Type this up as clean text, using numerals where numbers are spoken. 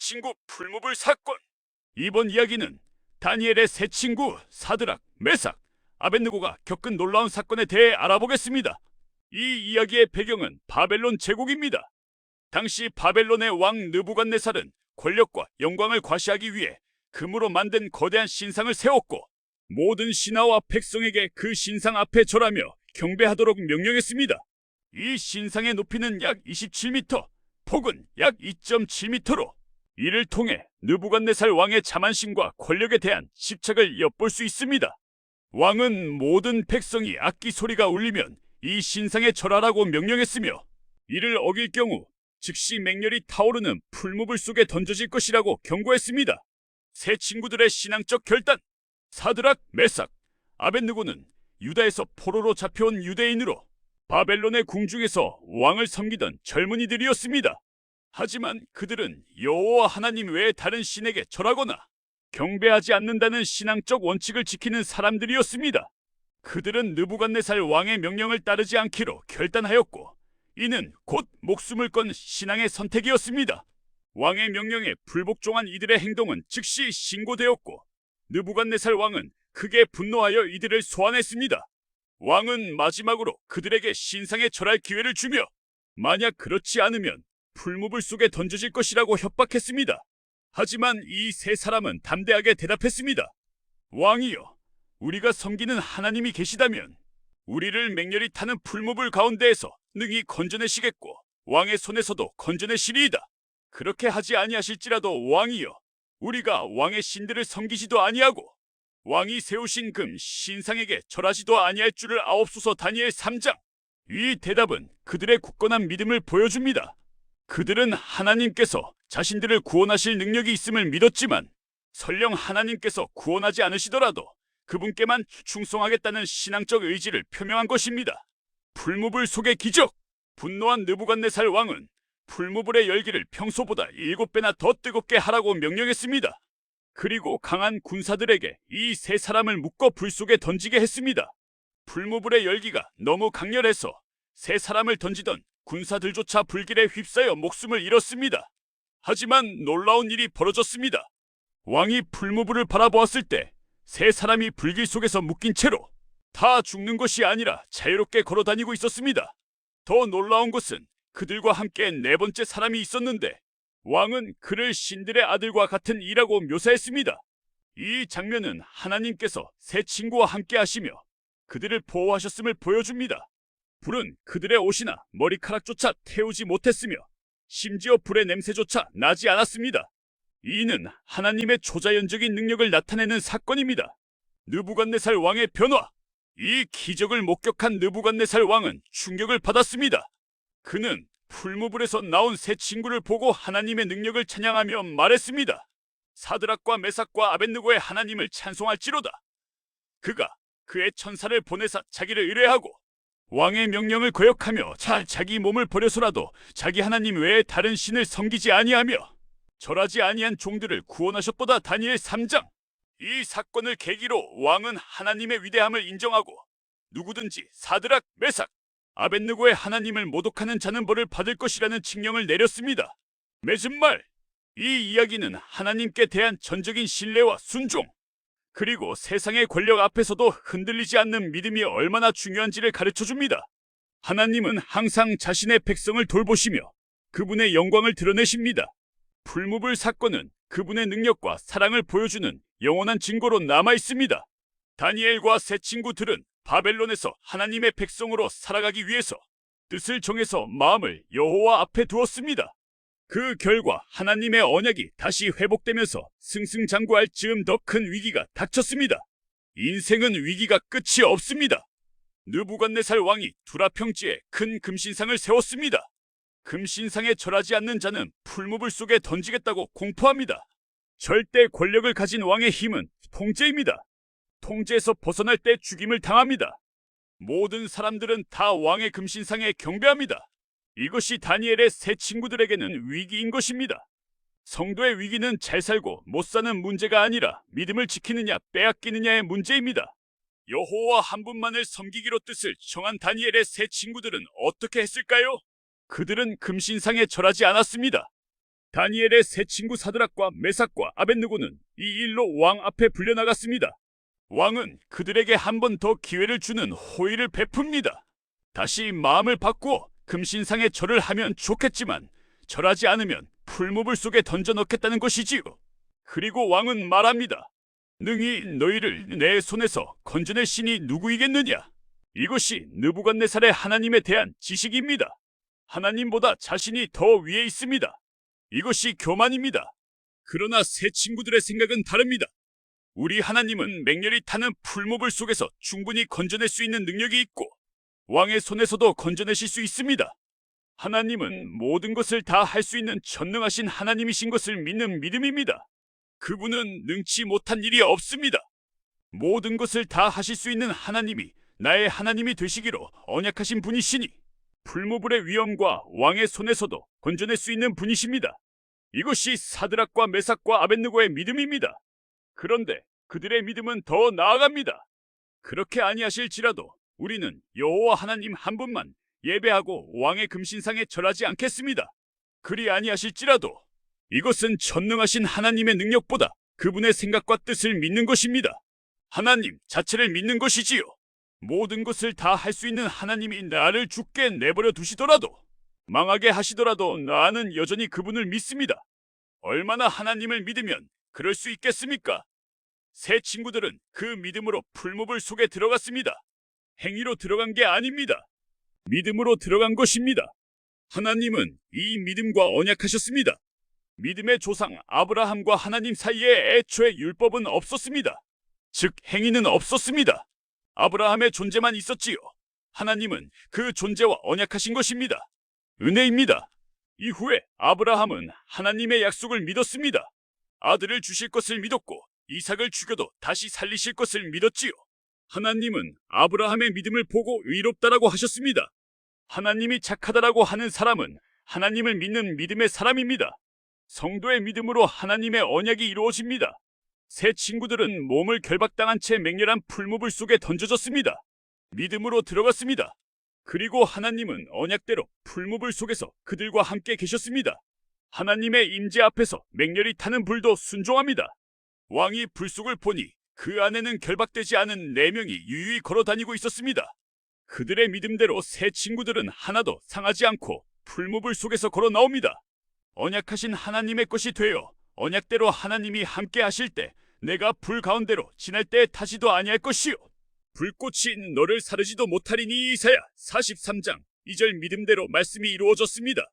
친구 풀무불 사건. 이번 이야기는 다니엘의 세 친구 사드락, 메삭, 아벳느고가 겪은 놀라운 사건에 대해 알아보겠습니다. 이 이야기의 배경은 바벨론 제국입니다. 당시 바벨론의 왕 느부갓네살은 권력과 영광을 과시하기 위해 금으로 만든 거대한 신상을 세웠고, 모든 신하와 백성에게 그 신상 앞에 절하며 경배하도록 명령했습니다. 이 신상의 높이는 약 27m, 폭은 약 2.7m로 이를 통해 느부갓네살 왕의 자만심과 권력에 대한 집착을 엿볼 수 있습니다. 왕은 모든 백성이 악기 소리가 울리면 이 신상에 절하라고 명령했으며, 이를 어길 경우 즉시 맹렬히 타오르는 풀무불 속에 던져질 것이라고 경고했습니다. 세 친구들의 신앙적 결단. 사드락, 메삭, 아벳느고는 유다에서 포로로 잡혀온 유대인으로 바벨론의 궁중에서 왕을 섬기던 젊은이들이었습니다. 하지만 그들은 여호와 하나님 외에 다른 신에게 절하거나 경배하지 않는다는 신앙적 원칙을 지키는 사람들이었습니다. 그들은 느부갓네살 왕의 명령을 따르지 않기로 결단하였고, 이는 곧 목숨을 건 신앙의 선택이었습니다. 왕의 명령에 불복종한 이들의 행동은 즉시 신고되었고, 느부갓네살 왕은 크게 분노하여 이들을 소환했습니다. 왕은 마지막으로 그들에게 신상에 절할 기회를 주며, 만약 그렇지 않으면 풀무불 속에 던져질 것이라고 협박했습니다. 하지만 이 세 사람은 담대하게 대답했습니다. 왕이여, 우리가 섬기는 하나님이 계시다면 우리를 맹렬히 타는 풀무불 가운데에서 능히 건져내시겠고 왕의 손에서도 건져내시리이다. 그렇게 하지 아니하실지라도 왕이여, 우리가 왕의 신들을 섬기지도 아니하고 왕이 세우신 금 신상에게 절하지도 아니할 줄을 아옵소서. 다니엘 3장. 이 대답은 그들의 굳건한 믿음을 보여줍니다. 그들은 하나님께서 자신들을 구원하실 능력이 있음을 믿었지만, 설령 하나님께서 구원하지 않으시더라도 그분께만 충성하겠다는 신앙적 의지를 표명한 것입니다. 풀무불 속의 기적. 분노한 느부갓네살 왕은 풀무불의 열기를 평소보다 7배나 더 뜨겁게 하라고 명령했습니다. 그리고 강한 군사들에게 이 세 사람을 묶어 불 속에 던지게 했습니다. 풀무불의 열기가 너무 강렬해서 세 사람을 던지던 군사들조차 불길에 휩싸여 목숨을 잃었습니다. 하지만 놀라운 일이 벌어졌습니다. 왕이 풀무불을 바라보았을 때 세 사람이 불길 속에서 묶인 채로 다 죽는 것이 아니라 자유롭게 걸어다니고 있었습니다. 더 놀라운 것은 그들과 함께 네 번째 사람이 있었는데, 왕은 그를 신들의 아들과 같은 이라고 묘사했습니다. 이 장면은 하나님께서 세 친구와 함께 하시며 그들을 보호하셨음을 보여줍니다. 불은 그들의 옷이나 머리카락조차 태우지 못했으며 심지어 불의 냄새조차 나지 않았습니다. 이는 하나님의 초자연적인 능력을 나타내는 사건입니다. 느부갓네살 왕의 변화. 이 기적을 목격한 느부갓네살 왕은 충격을 받았습니다. 그는 풀무불에서 나온 세 친구를 보고 하나님의 능력을 찬양하며 말했습니다. 사드락과 메삭과 아벳느고의 하나님을 찬송할지로다. 그가 그의 천사를 보내사 자기를 의뢰하고 왕의 명령을 거역하며 자기 몸을 버려서라도 자기 하나님 외에 다른 신을 섬기지 아니하며 절하지 아니한 종들을 구원하셨도다. 다니엘 3장. 이 사건을 계기로 왕은 하나님의 위대함을 인정하고 누구든지 사드락, 메삭, 아벳느고의 하나님을 모독하는 자는 벌을 받을 것이라는 칙령을 내렸습니다. 맺은 말. 이 이야기는 하나님께 대한 전적인 신뢰와 순종, 그리고 세상의 권력 앞에서도 흔들리지 않는 믿음이 얼마나 중요한지를 가르쳐줍니다. 하나님은 항상 자신의 백성을 돌보시며 그분의 영광을 드러내십니다. 풀무불 사건은 그분의 능력과 사랑을 보여주는 영원한 증거로 남아있습니다. 다니엘과 세 친구들은 바벨론에서 하나님의 백성으로 살아가기 위해서 뜻을 정해서 마음을 여호와 앞에 두었습니다. 그 결과 하나님의 언약이 다시 회복되면서 승승장구할 즈음 더 큰 위기가 닥쳤습니다. 인생은 위기가 끝이 없습니다. 느부갓네살 왕이 두라 평지에 큰 금신상을 세웠습니다. 금신상에 절하지 않는 자는 풀무불 속에 던지겠다고 공포합니다. 절대 권력을 가진 왕의 힘은 통제입니다. 통제에서 벗어날 때 죽임을 당합니다. 모든 사람들은 다 왕의 금신상에 경배합니다. 이것이 다니엘의 세 친구들에게는 위기인 것입니다. 성도의 위기는 잘 살고 못 사는 문제가 아니라 믿음을 지키느냐 빼앗기느냐의 문제입니다. 여호와 한 분만을 섬기기로 뜻을 정한 다니엘의 세 친구들은 어떻게 했을까요? 그들은 금신상에 절하지 않았습니다. 다니엘의 세 친구 사드락과 메삭과 아벳느고는 이 일로 왕 앞에 불려나갔습니다. 왕은 그들에게 한 번 더 기회를 주는 호의를 베풉니다. 다시 마음을 바꾸어 금신상에 절을 하면 좋겠지만 절하지 않으면 풀무불 속에 던져 넣겠다는 것이지요. 그리고 왕은 말합니다. 능히 너희를 내 손에서 건져낼 신이 누구이겠느냐? 이것이 느부갓네살의 하나님에 대한 지식입니다. 하나님보다 자신이 더 위에 있습니다. 이것이 교만입니다. 그러나 세 친구들의 생각은 다릅니다. 우리 하나님은 맹렬히 타는 풀무불 속에서 충분히 건져낼 수 있는 능력이 있고 왕의 손에서도 건져내실 수 있습니다. 하나님은 모든 것을 다 할 수 있는 전능하신 하나님이신 것을 믿는 믿음입니다. 그분은 능치 못한 일이 없습니다. 모든 것을 다 하실 수 있는 하나님이 나의 하나님이 되시기로 언약하신 분이시니 풀무불의 위엄과 왕의 손에서도 건져낼 수 있는 분이십니다. 이것이 사드락과 메삭과 아벳느고의 믿음입니다. 그런데 그들의 믿음은 더 나아갑니다. 그렇게 아니하실지라도 우리는 여호와 하나님 한 분만 예배하고 왕의 금신상에 절하지 않겠습니다. 그리 아니하실지라도 이것은 전능하신 하나님의 능력보다 그분의 생각과 뜻을 믿는 것입니다. 하나님 자체를 믿는 것이지요. 모든 것을 다 할 수 있는 하나님이 나를 죽게 내버려 두시더라도 망하게 하시더라도 나는 여전히 그분을 믿습니다. 얼마나 하나님을 믿으면 그럴 수 있겠습니까? 세 친구들은 그 믿음으로 풀무불 속에 들어갔습니다. 행위로 들어간 게 아닙니다. 믿음으로 들어간 것입니다. 하나님은 이 믿음과 언약하셨습니다. 믿음의 조상 아브라함과 하나님 사이에 애초에 율법은 없었습니다. 즉 행위는 없었습니다. 아브라함의 존재만 있었지요. 하나님은 그 존재와 언약하신 것입니다. 은혜입니다. 이후에 아브라함은 하나님의 약속을 믿었습니다. 아들을 주실 것을 믿었고 이삭을 죽여도 다시 살리실 것을 믿었지요. 하나님은 아브라함의 믿음을 보고 의롭다라고 하셨습니다. 하나님이 착하다라고 하는 사람은 하나님을 믿는 믿음의 사람입니다. 성도의 믿음으로 하나님의 언약이 이루어집니다. 세 친구들은 몸을 결박당한 채 맹렬한 풀무불 속에 던져졌습니다. 믿음으로 들어갔습니다. 그리고 하나님은 언약대로 풀무불 속에서 그들과 함께 계셨습니다. 하나님의 임재 앞에서 맹렬히 타는 불도 순종합니다. 왕이 불속을 보니 그 안에는 결박되지 않은 4명이 유유히 걸어 다니고 있었습니다. 그들의 믿음대로 세 친구들은 하나도 상하지 않고 풀무불 속에서 걸어 나옵니다. 언약하신 하나님의 것이 되어 언약대로 하나님이 함께 하실 때 내가 불 가운데로 지날 때 타지도 아니할 것이요 불꽃이 너를 사르지도 못하리니. 이사야 43장 2절 믿음대로 말씀이 이루어졌습니다.